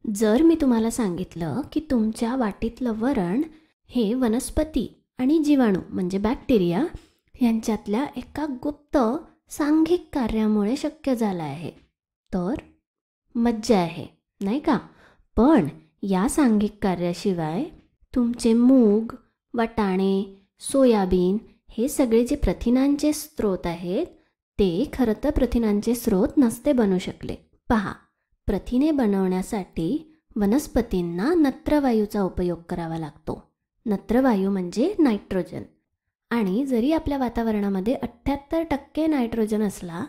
जर मी तुम्हाला सांगितलं की तुमच्या वाटीतलं वरण हे वनस्पती आणि जीवाणू म्हणजे बॅक्टेरिया यांच्यातल्या एका गुप्त सांघिक कार्यामुळे शक्य झालं आहे, तर मज्जा आहे, नाही का? पण या सांघिक कार्याशिवाय तुमचे मूग, वाटाणे, सोयाबीन हे सगळे जे प्रथिनांचे स्रोत आहेत ते खरं तर प्रथिनांचे स्रोत नसते बनू शकले. पहा, प्रथिने बनवण्यासाठी वनस्पतींना नत्रवायूचा उपयोग करावा लागतो. नत्रवायू म्हणजे नायट्रोजन. आणि जरी आपल्या वातावरणामध्ये 78% नायट्रोजन असला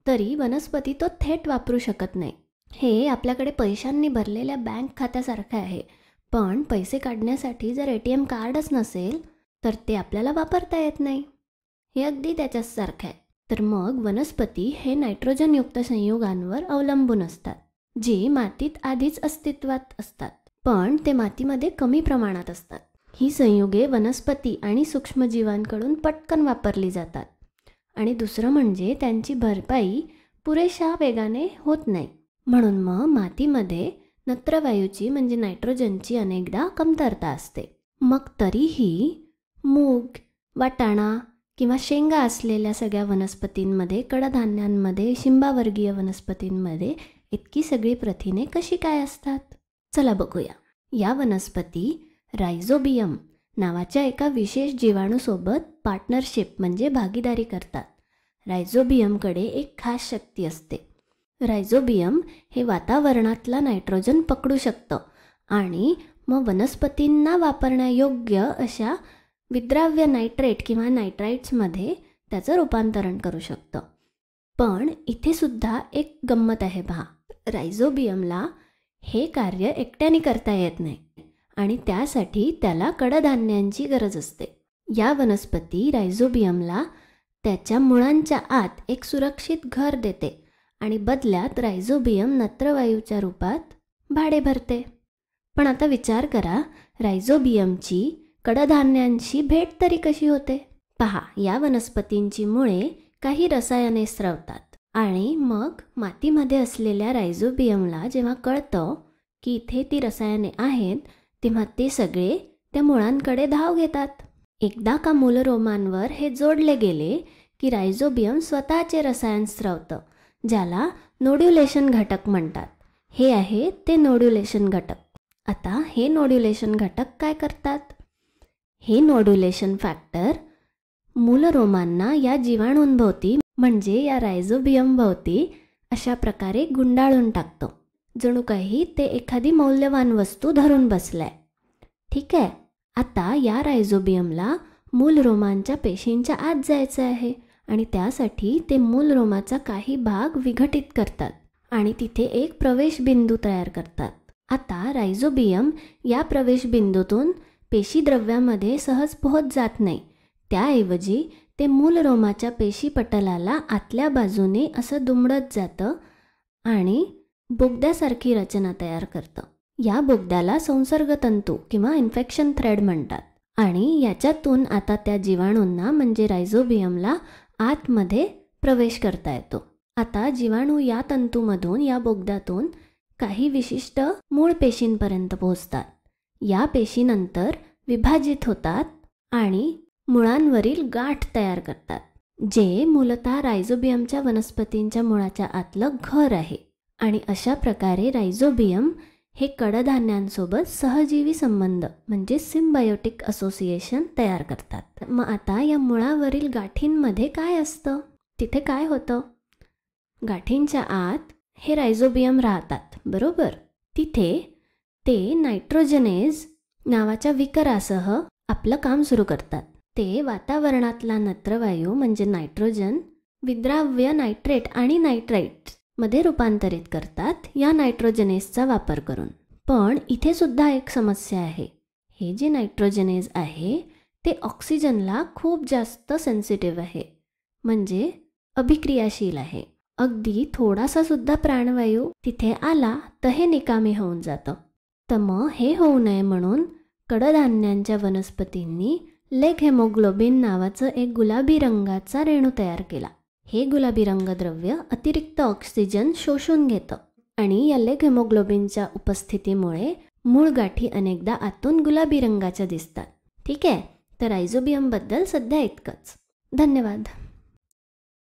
तरी वनस्पती तो थेट वापरू शकत नाही. हे आपल्याकडे पैशांनी भरलेल्या बँक खात्यासारखं आहे. पण पैसे काढण्यासाठी जर ATM कार्डच नसेल तर ते आपल्याला वापरता येत नाही. हे अगदी त्याच्याच सारखं आहे. तर मग वनस्पती हे नायट्रोजनयुक्त संयुगांवर अवलंबून असतात, जे मातीत आधीच अस्तित्वात असतात, पण ते मातीमध्ये कमी प्रमाणात असतात. ही संयुगे वनस्पती आणि सूक्ष्मजीवांकडून पटकन वापरली जातात. आणि दुसरं म्हणजे त्यांची भरपाई पुरेशा वेगाने होत नाही. म्हणून मग मातीमध्ये नत्रवायूची म्हणजे नायट्रोजनची अनेकदा कमतरता असते. मग तरीही मूग, वाटाणा किंवा शेंगा असलेल्या सगळ्या वनस्पतींमध्ये, कडधान्यांमध्ये, शिंबावर्गीय वनस्पतींमध्ये इतकी सगळी प्रथिने कशी काय असतात? चला बघूया. या वनस्पती रायझोबियम नावाच्या एका विशेष जीवाणूसोबत पार्टनरशिप म्हणजे भागीदारी करतात. रायझोबियमकडे एक खास शक्ती असते. रायझोबियम हे वातावरणातला नायट्रोजन पकडू शकतं आणि मग वनस्पतींना वापरण्यायोग्य अशा विद्राव्य नायट्रेट किंवा नायट्राइट्समध्ये त्याचं रूपांतरण करू शकतं. पण इथे सुद्धा एक गंमत आहे पहा. रायझोबियमला हे कार्य एकट्याने करता येत नाही आणि त्यासाठी त्याला कडधान्यांची गरज असते. या वनस्पती रायझोबियमला त्याच्या मुळांच्या आत एक सुरक्षित घर देते आणि बदल्यात रायझोबियम नत्रवायूच्या रूपात भाडे भरते. पण आता विचार करा, रायझोबियमची कडधान्यांशी भेट तरी कशी होते? पहा, या वनस्पतींची मुळे काही रसायने स्रवतात आणि मग मातीमध्ये असलेल्या रायझोबियमला जेव्हा कळतं की इथे ती रसायने आहेत, तेव्हा ते सगळे त्या मुळांकडे धाव घेतात. एकदा का मूलरोमांवर हे जोडले गेले की रायझोबियम स्वतःचे रसायन स्रवतं, ज्याला नोड्युलेशन घटक म्हणतात. हे आहे ते नोड्युलेशन घटक. आता हे नोड्युलेशन घटक काय करतात? हे नोड्युलेशन फॅक्टर मूलरोमांना या जीवाणूंभोवती म्हणजे या रायझोबियमभोवती अशा प्रकारे गुंडाळून टाकतं, जणू काही ते एखादी मौल्यवान वस्तू धरून बसलाय. ठीक आहे. आता या रायझोबियमला मूलरोमांच्या पेशींच्या आत जायचं आहे आणि त्यासाठी ते मूलरोमाचा काही भाग विघटित करतात आणि तिथे एक प्रवेशबिंदू तयार करतात. आता रायझोबियम या प्रवेशबिंदूतून पेशीद्रव्यामध्ये सहज पोहोच जात नाही. त्याऐवजी ते मूलरोमाच्या पेशीपटलाला आतल्या बाजूने असं दुमडत जातं आणि बोगद्यासारखी रचना तयार करतं. या बोगद्याला संसर्गतंतू किंवा इन्फेक्शन थ्रेड म्हणतात आणि याच्यातून आता त्या जीवाणूंना म्हणजे रायझोबियमला आतमध्ये प्रवेश करता येतो. आता जीवाणू या तंतूमधून, या बोगद्यातून काही विशिष्ट मूळ पेशींपर्यंत पोहोचतात. या पेशीनंतर विभाजित होतात आणि मुळांवरील गाठ तयार करतात, जे मूलतः रायझोबियमच्या वनस्पतींच्या मुळाच्या आतलं घर आहे. आणि अशा प्रकारे रायझोबियम हे कडधान्यांसोबत सहजीवी संबंध म्हणजे सिम्बायोटिक असोसिएशन तयार करतात. मग आता या मुळावरील गाठींमध्ये काय असतं? तिथे काय होतं? गाठींच्या आत हे रायझोबियम राहतात, बरोबर? तिथे ते नायट्रोजनेज नावाच्या विकरासह आपलं काम सुरू करतात. ते वातावरणातला नत्रवायू म्हणजे नायट्रोजन विद्राव्य नायट्रेट आणि नायट्राइट्स मध्ये रूपांतरित करतात या नायट्रोजनेजचा वापर करून. पण इथे सुद्धा एक समस्या आहे. हे जे नायट्रोजनेज आहे ते ऑक्सिजनला खूप जास्त सेन्सिटिव्ह आहे, म्हणजे अभिक्रियाशील आहे. अगदी थोडासा सुद्धा प्राणवायू तिथे आला तर हे निकामी होऊन जातं. तर मग हे होऊ नये म्हणून कडधान्यांच्या वनस्पतींनी लेग हेमोग्लोबिन नावाचं एक गुलाबी रंगाचा रेणू तयार केला. हे गुलाबी रंगद्रव्य अतिरिक्त ऑक्सिजन शोषून घेतं आणि या लेग हेमोग्लोबिनच्या उपस्थितीमुळे मूळ गाठी अनेकदा आतून गुलाबी रंगाच्या दिसतात. ठीक आहे, तर रायझोबियमबद्दल सध्या इतकंच. धन्यवाद.